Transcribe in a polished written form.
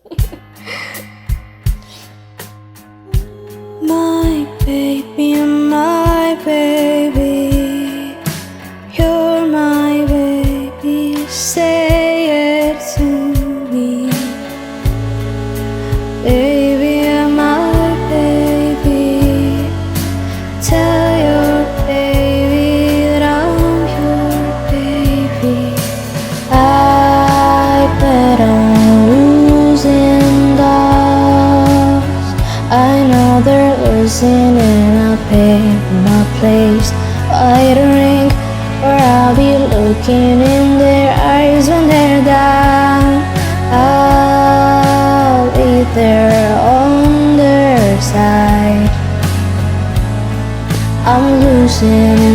My baby, you're my baby, say it to me. Baby, you're my baby, tell your baby that I'm your baby. I bet on losing dogs, I know they're losing and I'll pay my place by the ring, or I'll be looking in their eyes when they're down. I'll be there on their side. I'm losing